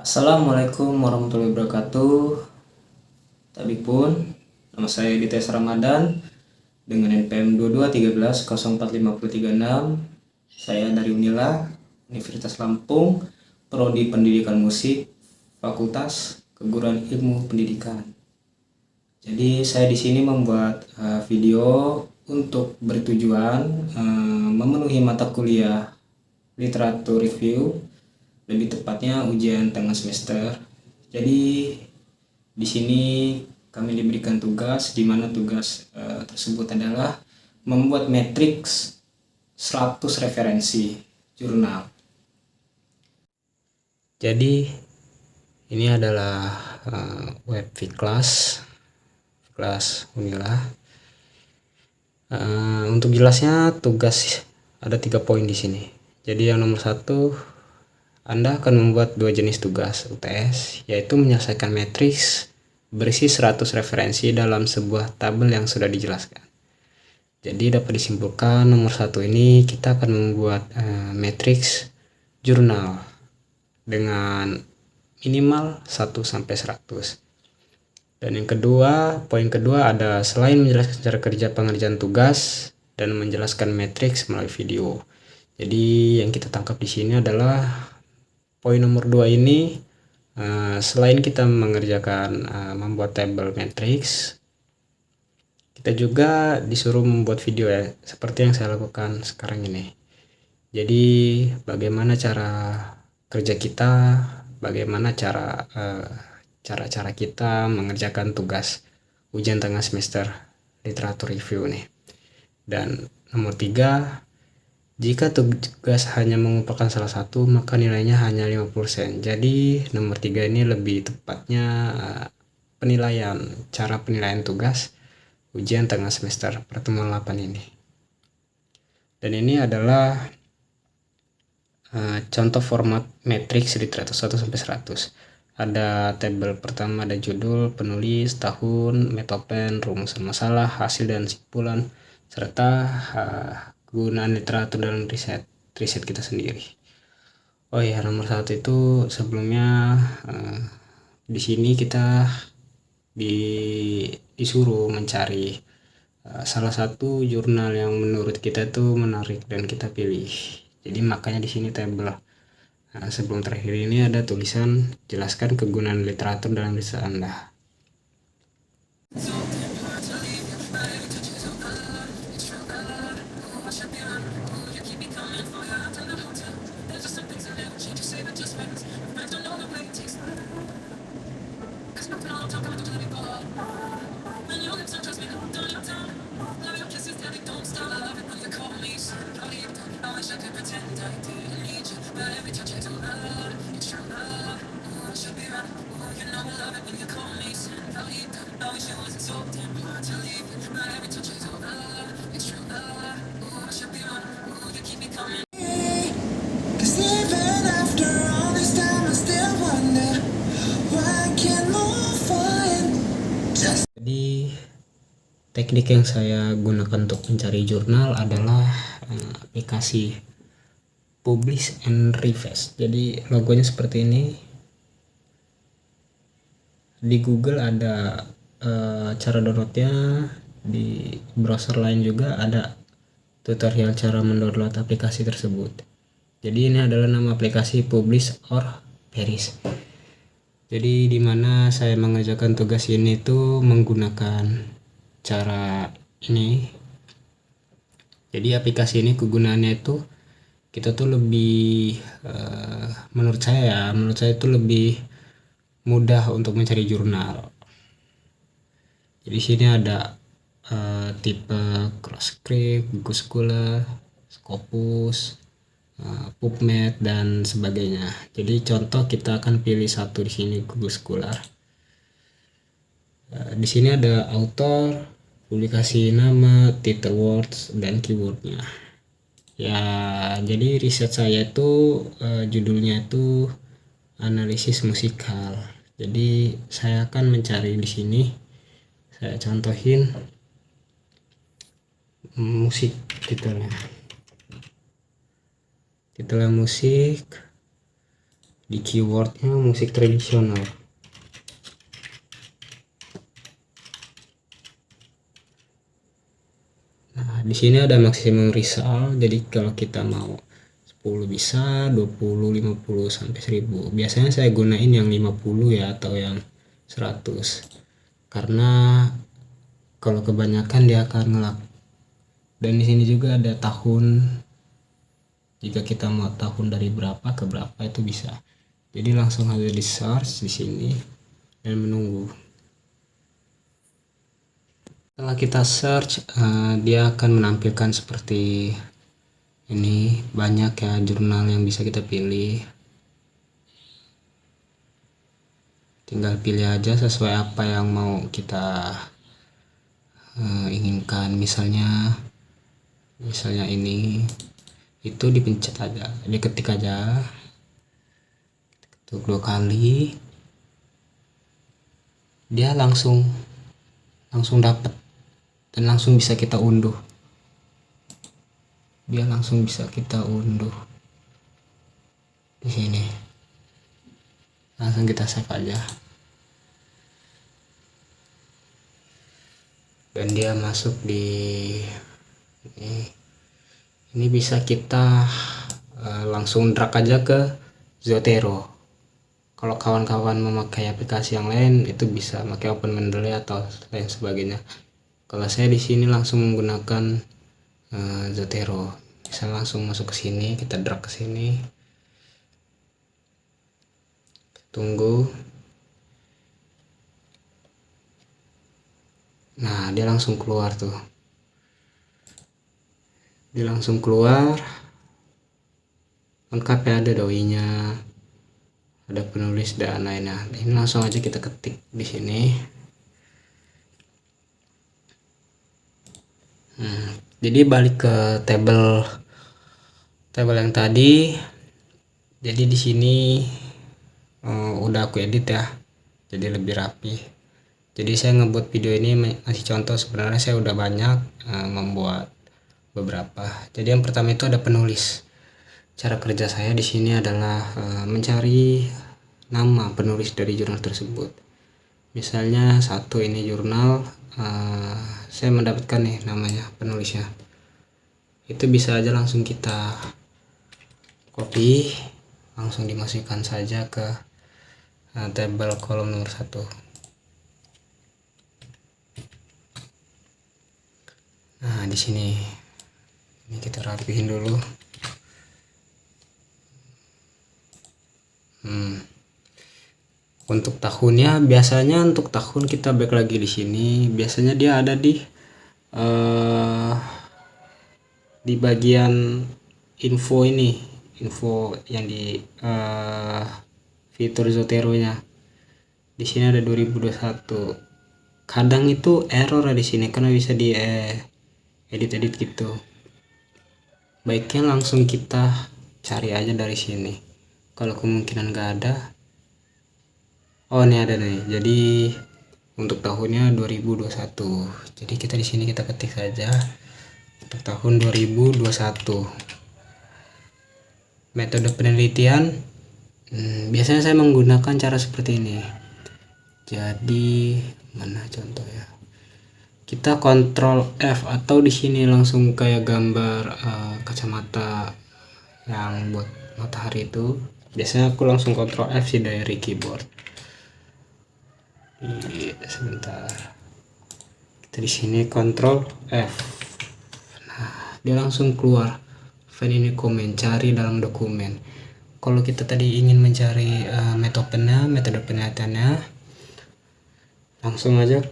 Assalamualaikum warahmatullahi wabarakatuh. Tabipun, nama saya Dites Ramadan dengan NPM 2213045036. Saya dari Unila, Universitas Lampung, Prodi Pendidikan Musik, Fakultas Keguruan Ilmu Pendidikan. Jadi saya di sini membuat video untuk bertujuan memenuhi mata kuliah literatur review, lebih tepatnya ujian tengah semester. Jadi di sini kami diberikan tugas, di mana tugas tersebut adalah membuat matriks 100 referensi jurnal. Jadi ini adalah web Vkelas Unila. Untuk jelasnya tugas ada 3 poin di sini. Jadi yang nomor 1, Anda akan membuat 2 jenis tugas UTS, yaitu menyelesaikan matriks berisi 100 referensi dalam sebuah tabel yang sudah dijelaskan. Jadi dapat disimpulkan nomor 1 ini kita akan membuat matriks jurnal dengan minimal 1-100. Dan yang kedua, poin kedua ada selain menjelaskan cara kerja pengerjaan tugas dan menjelaskan matriks melalui video. Jadi yang kita tangkap di sini adalah poin nomor 2 ini, selain kita mengerjakan membuat tabel matriks, kita juga disuruh membuat video ya, seperti yang saya lakukan sekarang ini. Jadi bagaimana cara kerja kita, bagaimana cara kita mengerjakan tugas ujian tengah semester literatur review nih. Dan nomor 3, jika tugas hanya mengumpulkan salah satu, maka nilainya hanya 50%. Jadi nomor 3 ini lebih tepatnya cara penilaian tugas ujian tengah semester pertemuan 8 ini. Dan ini adalah contoh format matriks literatur 1-100. Ada tabel pertama, ada judul, penulis, tahun, metopen, rumusan masalah, hasil dan kesimpulan, serta kegunaan literatur dalam riset kita sendiri. Oh ya, nomor 1 itu sebelumnya di sini kita disuruh mencari salah satu jurnal yang menurut kita tuh menarik dan kita pilih. Jadi makanya di sini tabel. Sebelum terakhir ini ada tulisan jelaskan kegunaan literatur dalam riset Anda. Jadi teknik yang saya gunakan untuk mencari jurnal adalah aplikasi Publish and Revise. Jadi logonya seperti ini. Di Google ada cara downloadnya, di browser lain juga ada tutorial cara mendownload aplikasi tersebut. Jadi ini adalah nama aplikasi Publish or Perish. Jadi dimana saya mengerjakan tugas ini tuh menggunakan cara ini. Jadi aplikasi ini kegunaannya itu kita tuh lebih menurut saya itu lebih mudah untuk mencari jurnal. Jadi sini ada tipe Crossref, Google Scholar, Scopus, PubMed dan sebagainya. Jadi contoh kita akan pilih satu di sini, Google Scholar. Di sini ada author, publikasi nama, title words dan keywordnya. Ya, jadi riset saya itu judulnya itu analisis musikal. Jadi saya akan mencari di sini. Saya contohin musik titelnya musik, Di keywordnya musik tradisional. Nah, di sini ada maksimum result. Jadi kalau kita mau 10 bisa, 20, 50 sampai 1000. Biasanya saya gunain yang 50 ya atau yang 100. Karena kalau kebanyakan dia akan ngelak. Dan di sini juga ada tahun. Jika kita mau tahun dari berapa ke berapa itu bisa. Jadi langsung aja di search di sini dan menunggu. Setelah kita search, dia akan menampilkan seperti ini. Banyak ya jurnal yang bisa kita pilih. Tinggal pilih aja sesuai apa yang mau kita inginkan. Misalnya ini, itu dipencet aja, diketik aja, ketik 2 kali, dia langsung dapat dan langsung bisa kita unduh. Dia langsung bisa kita unduh di sini. Langsung kita save aja. Dan dia masuk di ini bisa kita langsung drag aja ke Zotero. Kalau kawan-kawan memakai aplikasi yang lain itu bisa pakai Open Mendeley atau lain sebagainya. Kalau saya di sini langsung menggunakan Zotero. Bisa langsung masuk ke sini, kita drag ke sini. Tunggu. Nah, dia langsung keluar tuh. Dia langsung keluar. Lengkap ya, ada doinya, ada penulis dan lainnya. Ini langsung aja kita ketik di sini. Jadi balik ke tabel yang tadi. Jadi di sini udah aku edit ya, jadi lebih rapi. Jadi saya ngebuat video ini masih contoh, sebenarnya saya udah banyak membuat beberapa. Jadi yang pertama itu ada penulis. Cara kerja saya di sini adalah mencari nama penulis dari jurnal tersebut. Misalnya satu ini jurnal, saya mendapatkan nih namanya penulisnya. Itu bisa aja langsung kita copy, langsung dimasukkan saja ke tabel kolom nomor 1. Nah, di sini ini kita rapihin dulu. Untuk tahunnya, biasanya untuk tahun kita back lagi di sini. Biasanya dia ada di bagian info ini, info yang di fitur Zotero-nya. Di sini ada 2021. Kadang itu error di sini karena bisa di edit gitu. Baiknya langsung kita cari aja dari sini. Kalau kemungkinan nggak ada, oh ini ada nih. Jadi untuk tahunnya 2021. Jadi kita di sini kita ketik saja untuk tahun 2021. Metode penelitian, biasanya saya menggunakan cara seperti ini. Jadi mana contoh ya? Kita Ctrl F atau di sini langsung kayak gambar kacamata yang buat matahari itu. Biasanya aku langsung Ctrl F sih dari keyboard. Sebentar. Kita di sini Ctrl F. Nah, dia langsung keluar. File ini komen, cari dalam dokumen. Kalau kita tadi ingin mencari metode penelitiannya, langsung aja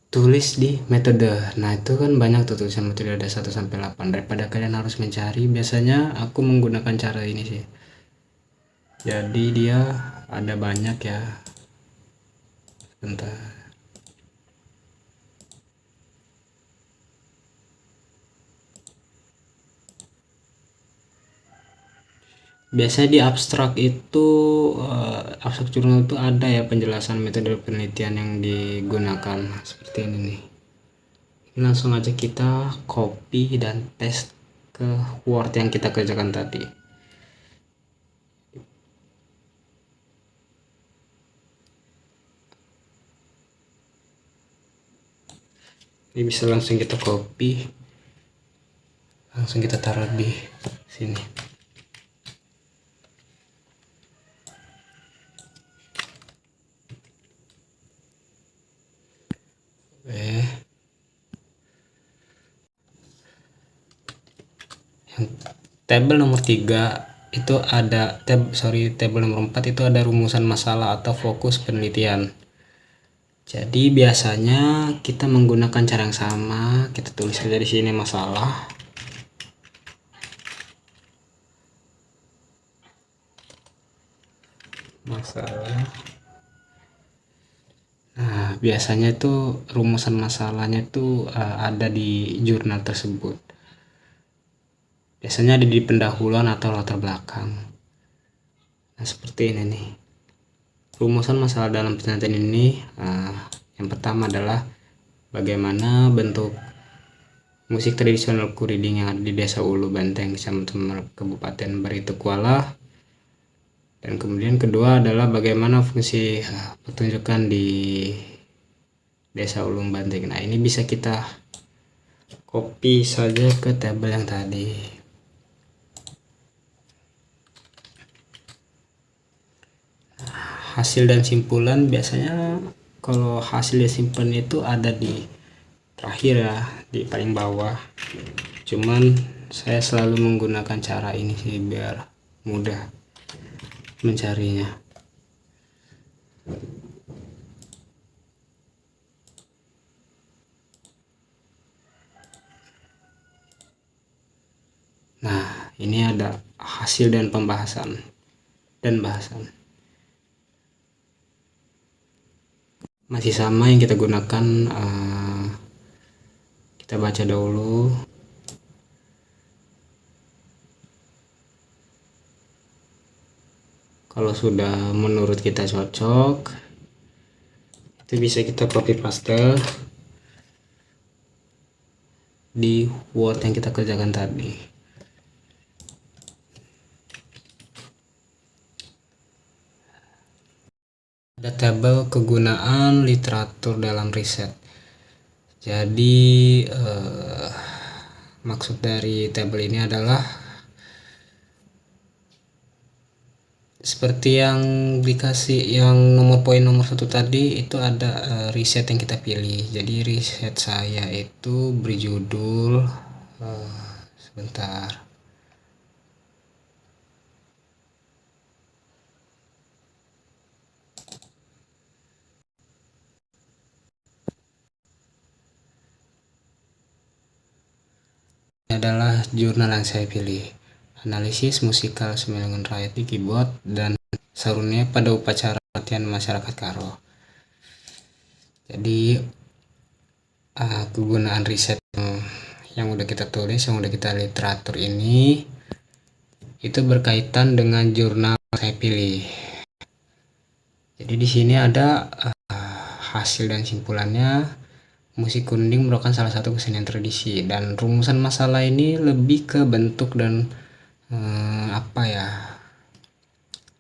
tulis di metode. Nah, itu kan banyak tuh tulisan metode, ada 1 sampai 8. Daripada kalian harus mencari, biasanya aku menggunakan cara ini sih. Jadi dia ada banyak ya. Bentar. Biasanya di abstrak itu abstrak jurnal itu ada ya penjelasan metode penelitian yang digunakan seperti ini nih. Ini langsung aja kita copy dan paste ke Word yang kita kerjakan tadi. Ini bisa langsung kita copy, langsung kita taruh di sini. Yang tabel nomor 3 itu ada tabel nomor 4 itu ada rumusan masalah atau fokus penelitian. Jadi biasanya kita menggunakan cara yang sama, kita tulis saja di sini masalah. Nah, biasanya itu rumusan masalahnya itu ada di jurnal tersebut. Biasanya ada di pendahuluan atau latar belakang. Nah, seperti ini nih. Rumusan masalah dalam penelitian ini, yang pertama adalah bagaimana bentuk musik tradisional Kuriding yang ada di Desa Ulu Banteng, Kecamatan Kabupaten Barito Kuala. Dan kemudian kedua adalah bagaimana fungsi pertunjukan di Desa Ulu Banteng. Nah, ini bisa kita copy saja ke tabel yang tadi. Hasil dan simpulan biasanya kalau hasil dan simpulan itu ada di terakhir ya, di paling bawah. Cuman saya selalu menggunakan cara ini sih biar mudah mencarinya. Nah, ini ada hasil dan pembahasan dan bahasan. Masih sama yang kita gunakan, kita baca dahulu. Kalau sudah menurut kita cocok, itu bisa kita copy paste di Word yang kita kerjakan tadi. Ada tabel kegunaan literatur dalam riset. Jadi maksud dari tabel ini adalah seperti yang dikasih yang poin nomor 1 tadi, itu ada riset yang kita pilih. Jadi riset saya itu berjudul sebentar, ini adalah jurnal yang saya pilih, analisis musikal Semilungun Rakyat di Keyboard dan Sarunnya pada upacara latihan masyarakat Karo. Jadi kegunaan riset yang udah kita tulis, yang udah kita literatur ini itu berkaitan dengan jurnal saya pilih. Jadi di sini ada hasil dan simpulannya. Musik Kuriding merupakan salah satu kesenian tradisi, dan rumusan masalah ini lebih ke bentuk dan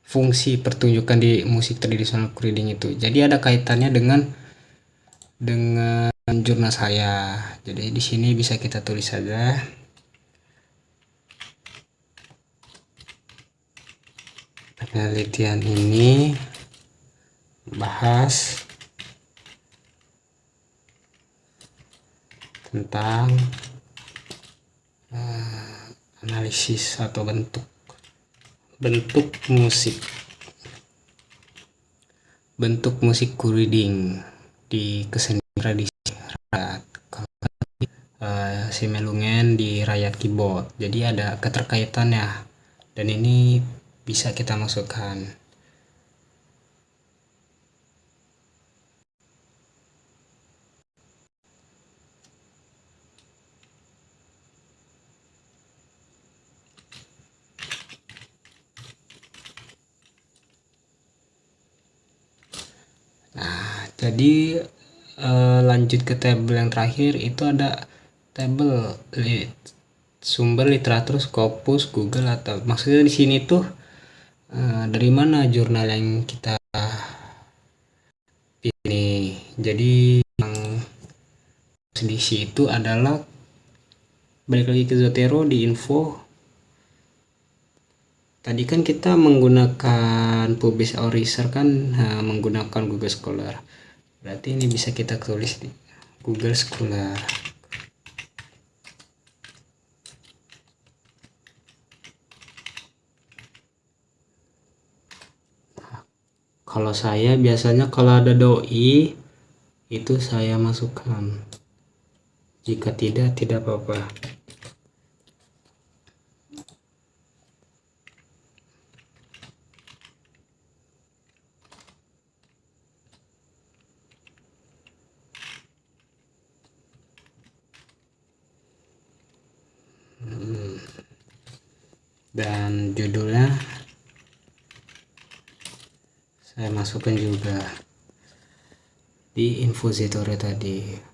fungsi pertunjukan di musik tradisional Kuriding itu. Jadi ada kaitannya dengan jurnal saya. Jadi di sini bisa kita tulis saja. Penelitian ini bahas tentang analisis atau bentuk musik Kuriding di kesenian tradisi rakyat. Semilungun di rakyat Keyboard. Jadi ada keterkaitannya, dan ini bisa kita masukkan. Nah, jadi lanjut ke tabel yang terakhir, itu ada tabel sumber literatur Scopus, Google, atau maksudnya di sini tuh dari mana jurnal yang kita pilih. Jadi yang Selisih itu adalah balik lagi ke Zotero di info. Tadi kan kita menggunakan Publish or Research kan, menggunakan Google Scholar. Berarti ini bisa kita tulis di Google Scholar. Kalau saya biasanya kalau ada doi itu saya masukkan. Jika tidak apa-apa. Dan judulnya saya masukkan juga di info Zotero tadi.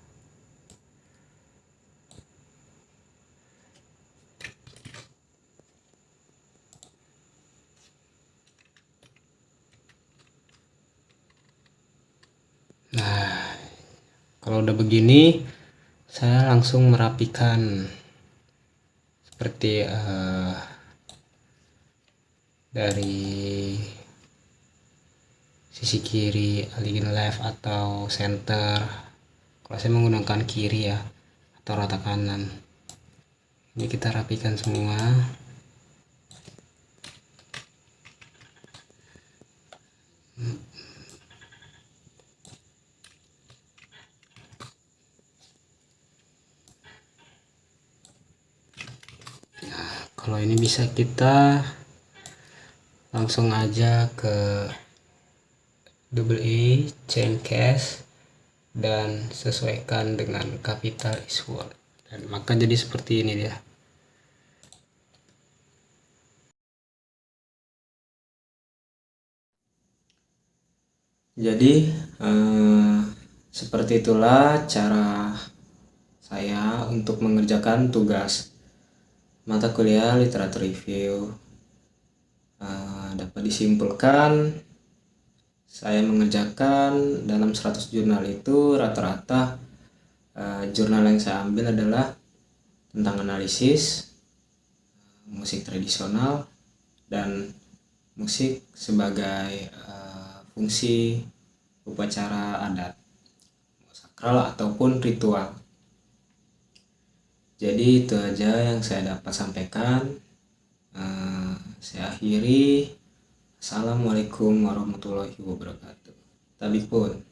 Nah, kalau udah begini saya langsung merapikan seperti dari sisi kiri align left atau center. Kalau saya menggunakan kiri ya, atau rata kanan. Ini kita rapikan semua. Nah, kalau ini bisa kita langsung aja ke double E change case dan sesuaikan dengan capital is word, dan maka jadi seperti ini dia. Jadi seperti itulah cara saya untuk mengerjakan tugas mata kuliah literatur review. Dapat disimpulkan saya mengerjakan dalam 100 jurnal itu rata-rata jurnal yang saya ambil adalah tentang analisis musik tradisional dan musik sebagai fungsi upacara adat, sakral ataupun ritual. Jadi itu aja yang saya dapat sampaikan. Saya akhiri. Assalamualaikum warahmatullahi wabarakatuh. Tabipun.